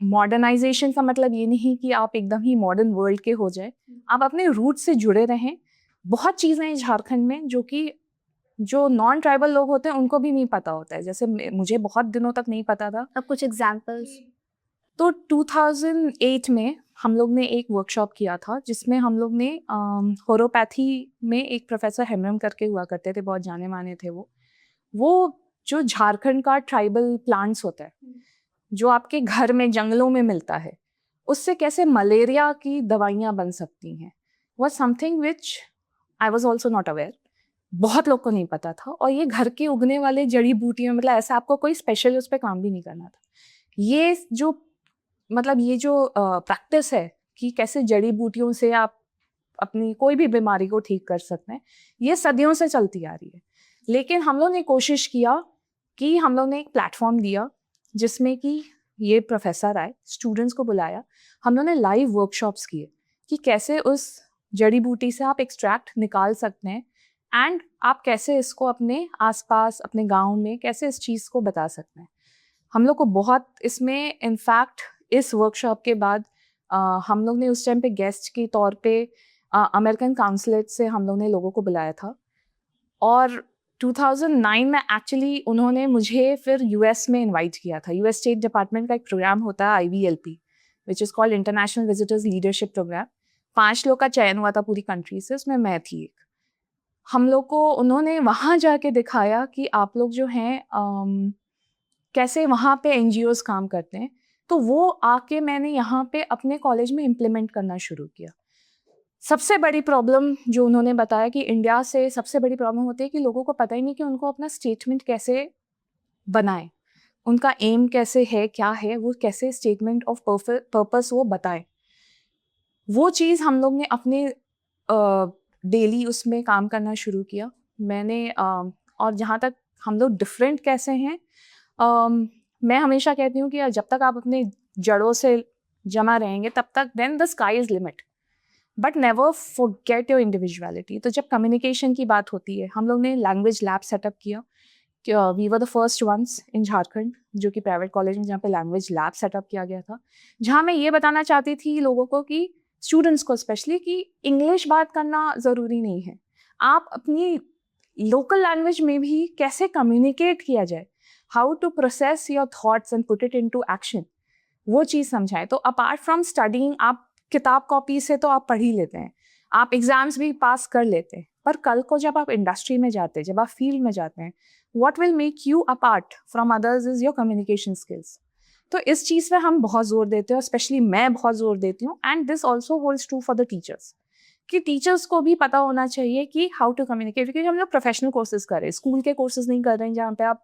Modernisation का मतलब ये नहीं कि आप एकदम ही मॉडर्न वर्ल्ड के हो जाए, आप अपने रूट से जुड़े रहें। बहुत चीज़ें हैं झारखंड में जो कि जो नॉन ट्राइबल लोग होते हैं उनको भी नहीं पता होता है, जैसे मुझे बहुत दिनों तक नहीं पता था। अब कुछ एग्जांपल्स। तो 2008 में हम लोग ने एक वर्कशॉप किया था जिसमें हम लोग ने होरोपैथी में एक प्रोफेसर हेमरम करके हुआ करते थे, बहुत जाने माने थे वो जो झारखंड का ट्राइबल प्लांट्स होता है जो आपके घर में जंगलों में मिलता है, उससे कैसे मलेरिया की दवाइयाँ बन सकती हैं, was something which I was also not aware. बहुत लोग को नहीं पता था। और ये घर के उगने वाले जड़ी बूटियों, मतलब ऐसा आपको कोई स्पेशल उस पर काम भी नहीं करना था। ये जो प्रैक्टिस है कि कैसे जड़ी बूटियों से आप अपनी कोई भी बीमारी को ठीक कर सकते हैं, ये सदियों से चलती आ रही है। लेकिन हम लोग ने कोशिश किया कि हम लोग ने एक प्लेटफॉर्म दिया जिसमें कि ये प्रोफेसर आए, स्टूडेंट्स को बुलाया, हम लोग ने लाइव वर्कशॉप्स किए कि कैसे उस जड़ी बूटी से आप एक्सट्रैक्ट निकाल सकते हैं एंड आप कैसे इसको अपने आसपास अपने गांव में कैसे इस चीज़ को बता सकते हैं। हम लोग को बहुत इसमें इनफैक्ट इस वर्कशॉप के बाद हम लोग ने उस टाइम पे गेस्ट के तौर पे अमेरिकन काउंसलेट से हम लोग ने लोगों को बुलाया था। और 2009 में एक्चुअली उन्होंने मुझे फिर यूएस में इनवाइट किया था। यूएस स्टेट डिपार्टमेंट का एक प्रोग्राम होता है IVLP, which is called international visitors leadership program. 5 लोग का चयन हुआ था पूरी कंट्री से, उसमें मैं थी एक। हम लोग को उन्होंने वहाँ जाके दिखाया कि आप लोग जो हैं कैसे वहाँ पे NGOs काम करते हैं। तो वो आके मैंने यहाँ पे अपने कॉलेज में इम्प्लीमेंट करना शुरू किया। सबसे बड़ी प्रॉब्लम जो उन्होंने बताया कि इंडिया से सबसे बड़ी प्रॉब्लम होती है कि लोगों को पता ही नहीं कि उनको अपना स्टेटमेंट कैसे बनाएं, उनका एम कैसे है, क्या है, वो कैसे स्टेटमेंट ऑफ पर्पस वो बताएं। वो चीज़ हम लोग ने अपने डेली उसमें काम करना शुरू किया। मैंने और जहाँ तक हम लोग डिफरेंट कैसे हैं, मैं हमेशा कहती हूँ कि जब तक आप अपने जड़ों से जमा रहेंगे तब तक then the sky is limit, but never forget your individuality. तो जब कम्युनिकेशन की बात होती है, हम लोग ने लैंग्वेज लैब सेटअप किया। We were the first ones in Jharkhand जो कि प्राइवेट कॉलेज में जहाँ पे लैंग्वेज लैब सेटअप किया गया था, जहाँ मैं ये बताना चाहती थी लोगों को कि स्टूडेंट्स को स्पेशली कि इंग्लिश बात करना ज़रूरी नहीं है, आप अपनी लोकल लैंग्वेज में भी कैसे कम्युनिकेट किया जाए, how to process your thoughts and put it into action, वो चीज़ समझाएं। तो अपार्ट फ्रॉम स्टडिंग, आप किताब कॉपी से तो आप पढ़ ही लेते हैं, आप एग्जाम्स भी पास कर लेते हैं, पर कल को जब आप इंडस्ट्री में जाते हैं, जब आप फील्ड में जाते हैं, what will make you apart from others is your communication skills। तो इस चीज़ पे हम बहुत जोर देते हैं, और स्पेशली मैं बहुत जोर देती हूँ। And this also holds true for the teachers कि टीचर्स को भी पता होना चाहिए कि हाउ टू कम्युनिकेट। क्योंकि हम लोग प्रोफेशनल कोर्सेज कर रहे हैं, स्कूल के कोर्सेज नहीं कर रहे हैं जहाँ पे आप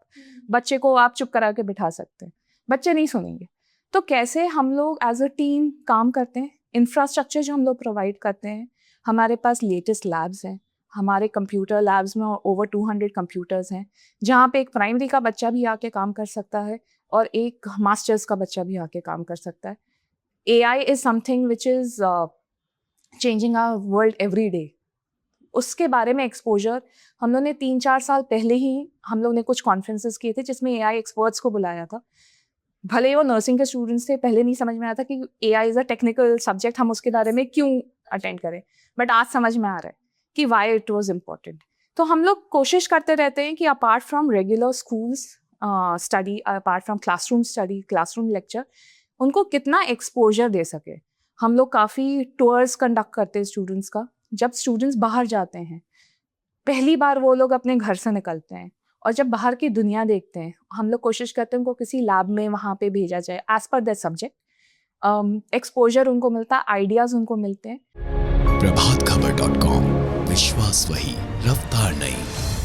बच्चे को आप चुप करा के बिठा सकते हैं, बच्चे नहीं सुनेंगे। तो कैसे हम लोग एज अ टीम काम करते हैं, इंफ्रास्ट्रक्चर जो हम लोग प्रोवाइड करते हैं, हमारे पास लेटेस्ट लैब्स हैं, हमारे कंप्यूटर लैब्स में ओवर 200 कंप्यूटर्स हैं, जहाँ पे एक प्राइमरी का बच्चा भी आके काम कर सकता है और एक मास्टर्स का बच्चा भी आके काम कर सकता है। AI is something which is changing our world every day. उसके बारे में एक्सपोजर हम लोग ने 3-4 साल पहले ही हम लोग ने कुछ कॉन्फ्रेंसेस किए थे जिसमें AI एक्सपर्ट्स को बुलाया था। भले ही वो नर्सिंग के स्टूडेंट्स थे, पहले नहीं समझ में आया था कि AI is a technical subject, हम उसके बारे में क्यों अटेंड करें, बट आज समझ में आ रहा है कि वाई इट वॉज इम्पॉर्टेंट। तो हम लोग कोशिश करते रहते हैं कि apart from regular schools study, apart from classroom study, classroom lecture, उनको कितना एक्सपोजर दे सके। हम लोग काफ़ी टूर्स कंडक्ट करते हैं स्टूडेंट्स का। जब स्टूडेंट्स बाहर जाते हैं, पहली बार वो लोग अपने घर से निकलते हैं और जब बाहर की दुनिया देखते हैं, हम लोग कोशिश करते हैं उनको किसी लैब में वहाँ पे भेजा जाए as per that subject. Exposure उनको मिलता है, आइडियाज़ उनको मिलते हैं। प्रभातखबर.com, विश्वास वही, रफ्तार नहीं।